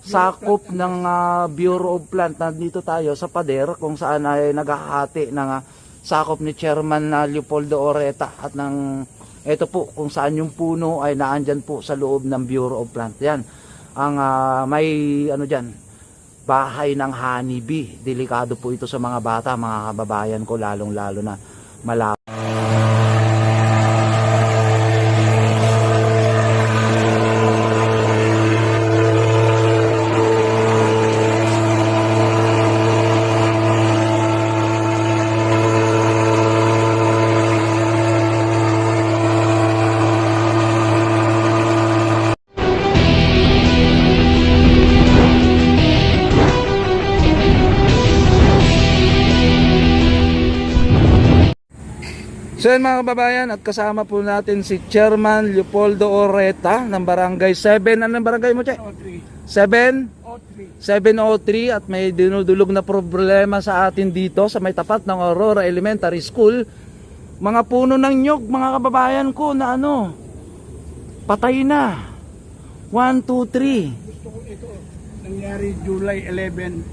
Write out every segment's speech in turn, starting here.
sakop ng Bureau of Plant. Nandito tayo sa pader kung saan ay naghahati ng sakop ni Chairman Leopoldo Oreta at ng ito po kung saan yung puno ay naandyan po sa loob ng Bureau of Plant. Yan ang may ano diyan, bahay ng honeybee. Delikado po ito sa mga bata, mga kababayan ko, lalong lalo na malapit. So yan mga kababayan, at kasama po natin si Chairman Leopoldo Oreta ng Barangay 7. Anong barangay mo, Che? 703. 703. At may dinudulog na problema sa atin dito sa may tapat ng Aurora Elementary School. Mga puno ng nyog, mga kababayan ko, na ano, patay na. 1, 2, 3. Gusto ko ito, nangyari July 11.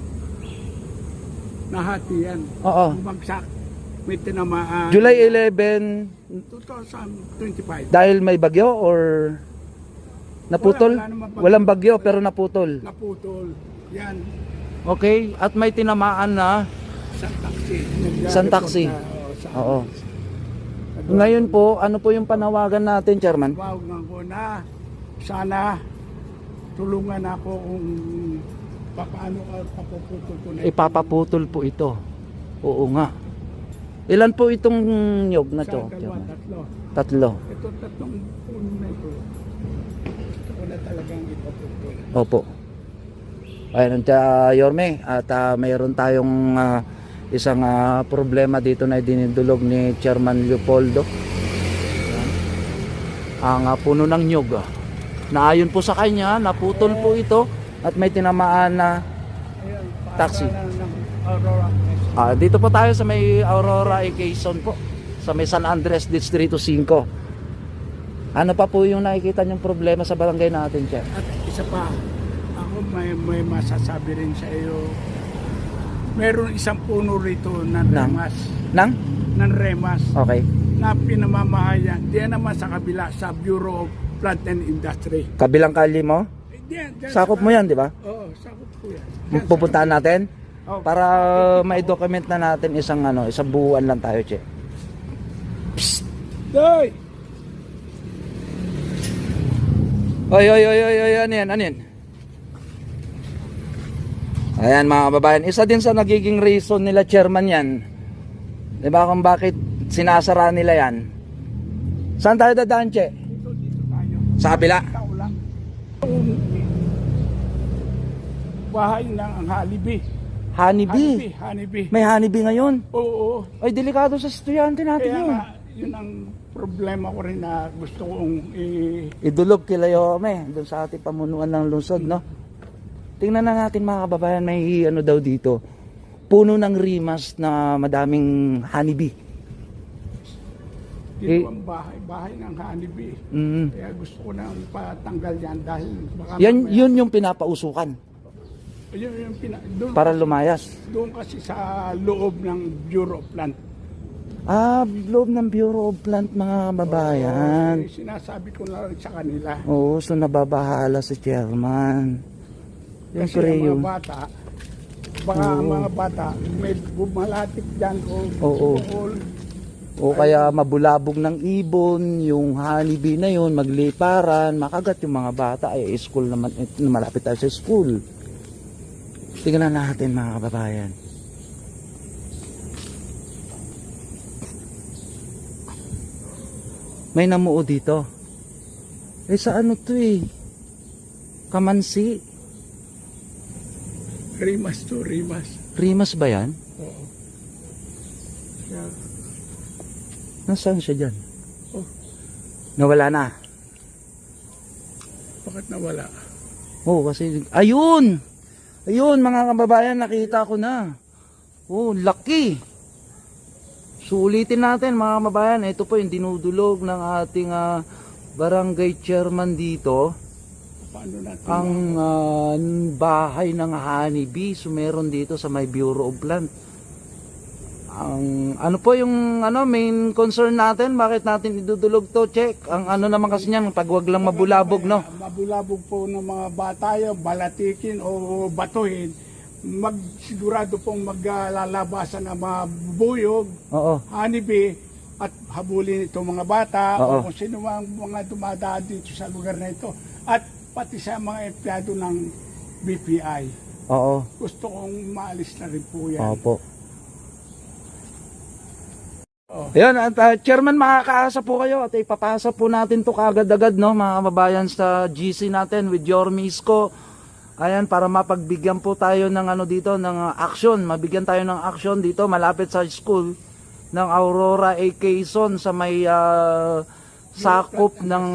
Nahati yan. Oo. Bumagsak. May tinamaan. July 11, 2025. dahil may bagyo or naputol? Wala naman bagyo. Walang bagyo pero naputol. Naputol. Yan. Okay, at may tinamaan na Isang taxi. isang taxi. Oo. Ngayon po, ano po yung panawagan natin, Chairman? Wag nga ko na sana tulungan ako kung paano papuputol ko na. Ipapaputol po ito. Oo nga. Ilan po itong nyog na to? Dalawa, tatlo. Tatlo. Ito tatlong puno na ito. Gusto ko na talagang ipaputol. Opo. Ayun, Yorme, at mayroon tayong isang problema dito na dinidulog ni Chairman Leopoldo. Ayan. Ang puno ng nyog. Naayon po sa kanya, naputol po ito at may tinamaan na Ayan, taxi. ng Aurora. Dito po tayo sa may Aurora Quezon po, sa may San Andres Distrito 5. Ano pa po yung nakikita niyong problema sa barangay natin, Chair? At isa pa, ako may masasabi rin sa iyo. Meron isang puno rito ng remas. Ng remas. Okay. Na pinamamahayan. Diyan naman sa kabila, sa Bureau of Plant and Industry. Kabilang kali mo? Diyan Sakop mo yan, di ba? Oo, sakop ko yan. Diyan sa- Pupuntahan natin? Oh, Para ma-document na natin isang buuan lang tayo, Che. Doy! Oy, ano yan? Ayan mga kababayan, isa din sa nagiging reason nila, Chairman, yan. Diba kung bakit sinasara nila yan? Saan tayo dadaan, Che? Dito tayo. Sa kabila? Tao lang. Bahay ng ang honeybee. Honeybee. Honeybee. May honeybee ngayon. Oo. Ay, delikado sa estudyante natin Kaya yun. nga, yun ang problema ko rin na gusto kong Idulog kila Yome doon sa ating pamunuan ng lungsod, no? Tingnan na natin mga kababayan, may ano daw dito, puno ng rimas na madaming honeybee. dito ang bahay ng honeybee. Kaya gusto ko nang patanggal yan dahil baka Yun yung pinapausukan doon, para lumayas. doon kasi sa loob ng Bureau of Plant. Loob ng Bureau of Plant, mga kababayan. Sinasabi ko na rin sa kanila. Oo, so nababahala si Chairman. Yung Kasi ang yung mga bata, baka ang mga bata may bumalapit dyan Oo. O kaya mabulabog ng ibon, yung honeybee na yun, magliparan, makagat yung mga bata. Ay, school naman, malapit tayo sa school. Tingnan natin mga kababayan. May namuo dito. Sa ano to Kamansi. Rimas to, rimas. Rimas ba yan? Oo. Kaya, Nasaan siya dyan? oh, Nawala na. bakit nawala? Kasi ayun mga kababayan, nakita ko na. Laki. Sulitin natin mga kababayan. Ito po yung dinudulog ng ating barangay chairman dito. Paano natin? ang bahay ng honeybee. So meron dito sa may Bureau of Plant. Ang ano po yung main concern natin, bakit natin idudulog to, check. Ang ano naman kasi niyan, pag wag lang mabulabog, no. Mabulabog po ng mga bata yung balatikin o batuhin. Magsigurado pong maglalabasan ng mga buyog, Oo. honeybee, at habulin itong mga bata Oo. o kung sino mang mga dumadaan dito sa lugar na ito. At pati sa mga empleyado ng BPI. Oo. Gusto kong maalis na rin po yan. Opo. Oh. Ayun, at Chairman, makakaasa po kayo at ipapasa po natin to kagad-agad, no, mga kababayan, sa GC natin with Yorme Isko. Ayan, para mapagbigyan po tayo ng dito, ng action. Mabigyan tayo ng action dito, malapit sa school ng Aurora A. Quezon sa may sakop ng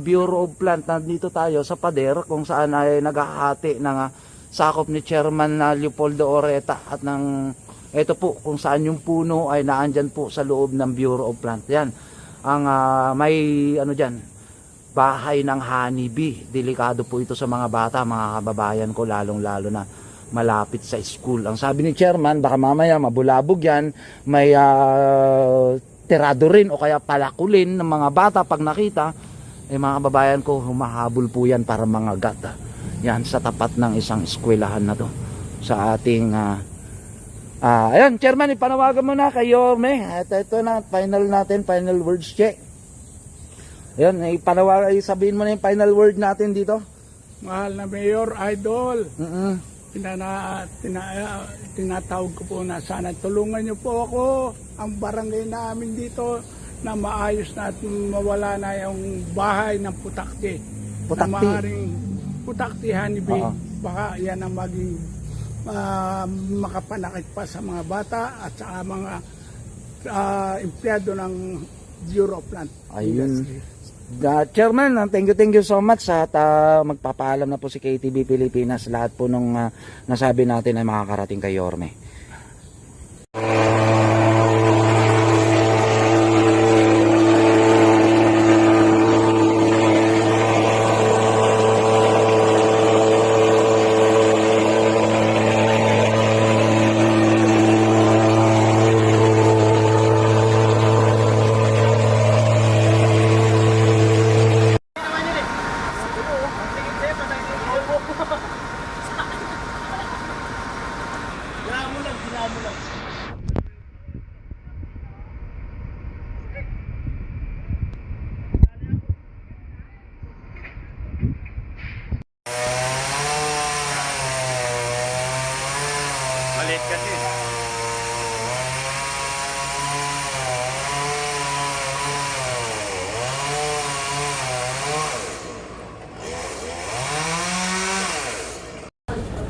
Bureau of Plant. Nandito tayo sa pader kung saan ay naghahati ng sakop ni Chairman Leopoldo Oreta at ng ito po kung saan yung puno ay naandyan po sa loob ng Bureau of Plant. Yan, ang may dyan, bahay ng honeybee. Delikado po ito sa mga bata, mga kababayan ko, lalong-lalo na malapit sa school. Ang sabi ni Chairman, baka mamaya mabulabog yan, may tirado rin o kaya palakulin ng mga bata pag nakita. Mga kababayan ko, humahabol po yan para mga gata. Yan, sa tapat ng isang eskwelahan na to. Sa ating ayun, Chairman, ipanawagan mo na kay Yorme. At ito na, final natin, final words check. Ayun, sabihin mo na yung final word natin dito. Mahal na Mayor, Idol, Mm-mm. tinatawag ko po na sana tulungan niyo po ako, ang barangay namin dito, na maayos na at mawala na yung bahay ng putakti. Putakti? Na maaaring putakti honeybee. Oo. Baka yan ang maging makapanakit pa sa mga bata at sa mga empleyado ng Bureau of Plant. Ayun. Chairman, thank you so much at magpapaalam na po si KTV Pilipinas. Lahat po nung nasabi natin ay makakarating kay Yorme. Malit kasi.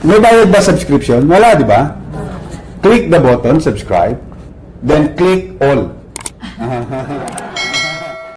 May bayad ba subscription? Wala, di ba? Click the button, subscribe, then click all.